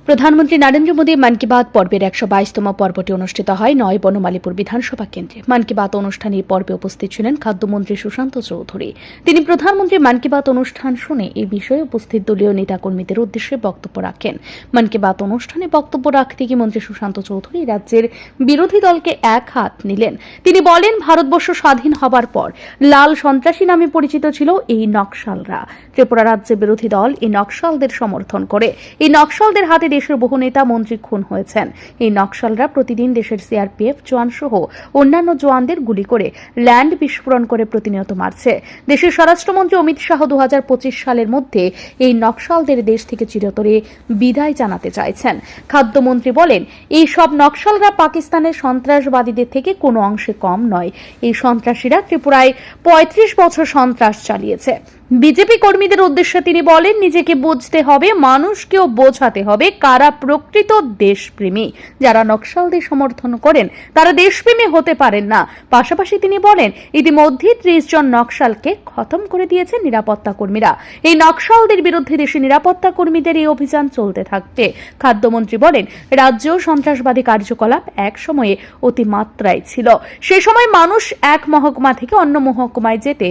প্রধানমন্ত্রী নরেন্দ্র মোদী মন কি বাত পর্বের ১২২তম পর্বটি অনুষ্ঠিত হয় ৯ বনমালীপুর বিধানসভা কেন্দ্রে। মন কি বাত অনুষ্ঠানে পর্বে উপস্থিত ছিলেন খাদ্যমন্ত্রী সুশান্ত চৌধুরী। তিনি প্রধানমন্ত্রী মন কি বাত অনুষ্ঠান শুনে এই বিষয়ে উপস্থিত দলীয় নেতাকর্মীদের উদ্দেশ্যে বক্তব্য রাখেন। মন কি বাত অনুষ্ঠানে বক্তব্য রাখতে গিয়ে মন্ত্রী সুশান্ত চৌধুরী রাজ্যের বিরোধী দলকে এক হাত নিলেন। তিনি বলেন, ভারতবর্ষ স্বাধীন হবার পর লাল সন্ত্রাসী নামে পরিচিত ছিল এই নকশালরা। ত্রিপুরা রাজ্যের বিরোধী দল এই নকশালদের সমর্থন করে। এই নকশালদের হাতে দেশের বহু নেতা মন্ত্রী খুন হয়েছেন। এই নকশালরা প্রতিদিন দেশের সিআরপিএফ জওয়ান সহ অন্যান্য জওয়ানদের গুলি করে ল্যান্ড বিস্ফোরণ করে প্রতিনিয়ত মারছে। দেশের স্বরাষ্ট্রমন্ত্রী অমিত শাহ ২০২৫ সালের মধ্যে এই নকশালদের দেশ থেকে চিরতরে বিদায় জানাতে চাইছেন। খাদ্যমন্ত্রী বলেন, এই সব নকশালরা পাকিস্তানের সন্ত্রাসবাদীদের থেকে কোনো অংশে কম নয়। এই সন্ত্রাসীরা ত্রিপুরায় ৩৫ বছর সন্ত্রাস চালিয়েছে। বিজেপি কর্মীদের উদ্দেশ্যে তিনি বলেন, নিজেকে বুঝতে হবে, মানুষকেও বোঝাতে হবে কারা প্রকৃত দেশপ্রেমী। যারা নকশালদের সমর্থন করেন তারা দেশপ্রেমী হতে পারেন না। পাশাপাশি তিনি বলেন, ইতিমধ্যে ৩০ জন নকশালকে খতম করে দিয়েছেন নিরাপত্তা কর্মীরা। এই নকশালদের বিরুদ্ধে দেশে নিরাপত্তা কর্মীদের এই অভিযান চলতে থাকবে। খাদ্যমন্ত্রী বলেন, রাজ্যেও সন্ত্রাসবাদী কার্যকলাপ এক সময়ে অতিমাত্রায় ছিল। সে সময় মানুষ এক মহকুমা থেকে অন্য মহকুমায় যেতে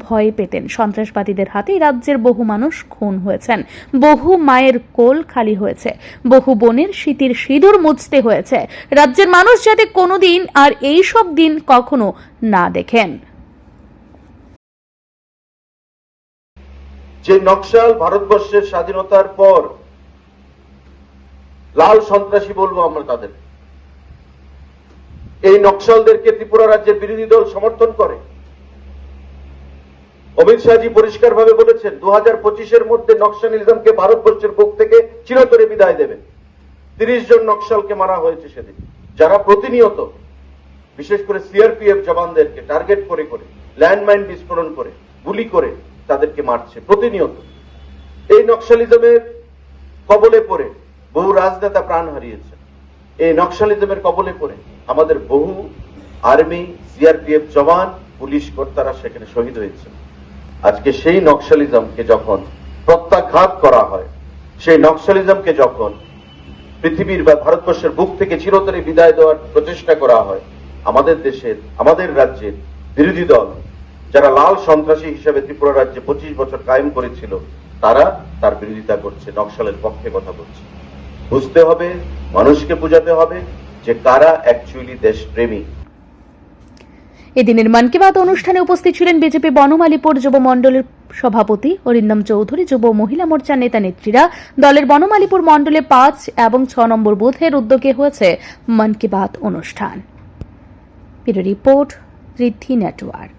ভয় পেতেন। সন্ত্রাসবাদীদের হাতে রাজ্যের বহু মানুষ খুন হয়েছেন, বহু মায়ের কোল খালি হয়েছে, বহু বোনের স্মৃতির সিঁদুর মুছতে হয়েছে। রাজ্যের মানুষ যাতে কোনোদিন আর এই সব দিন কখনো না দেখেন। যে নকশাল ভারতবর্ষের স্বাধীনতার পর লাল সন্ত্রাসী বলবো আমরা তাদের, এই নকশালদেরকে ত্রিপুরা রাজ্যের বিরোধী দল সমর্থন করে। অমিত শাহজি পরিষ্কার ভাবে বলেছেন, ২০২৫-এর মধ্যে নকশালিজমকে ভারতবর্ষের বুক থেকে চিরতরে বিদায় দেবেন। ৩০ জন নকশালকে মারা হয়েছে সেদিন, যারা প্রতিনিয়ত বিশেষ করে সিআরপিএফ জওয়ানদেরকে টার্গেট করে করে ল্যান্ডমাইন বিস্ফোরণ করে গুলি করে তাদেরকে মারছে প্রতিনিয়ত। এই নকশালিজমের কবলে পড়ে বহু রাজনেতা প্রাণ হারিয়েছে। এই নকশালিজমের কবলে পড়ে আমাদের বহু আর্মি, সিআরপিএফ জওয়ান, পুলিশ কর্তারা সেখানে শহীদ হয়েছে। আজকে সেই নকশালিজমকে যখন প্রত্যাঘাত করা হয়, সেই নকশালিজমকে যখন পৃথিবীর বা ভারতবর্ষের বুক থেকে চিরতরে বিদায় দেওয়ার প্রচেষ্টা করা হয়, আমাদের দেশের, আমাদের রাজ্যের বিরোধী দল যারা লাল সন্ত্রাসী হিসেবে ত্রিপুরা রাজ্যে 25 বছর কায়েম করেছিল, তারা তার বিরোধিতা করছে, নকশালের পক্ষে কথা বলছে। বুঝতে হবে, মানুষকে বোঝাতে হবে যে কারা অ্যাকচুয়ালি দেশপ্রেমী। এদিনের মন কি বাত অনুষ্ঠানে উপস্থিত ছিলেন বিজেপি বনমালীপুর যুব মণ্ডলের সভাপতি অরিন্দম চৌধুরী, যুব মহিলা মোর্চার নেতা নেত্রীরা। দলের বনমালীপুর মণ্ডলে ৫ এবং ৬ নম্বর বুথের উদ্যোগে হয়েছে মন কি বাত অনুষ্ঠান। ব্যুরো রিপোর্ট, ঋদ্ধি নেটওয়ার্ক।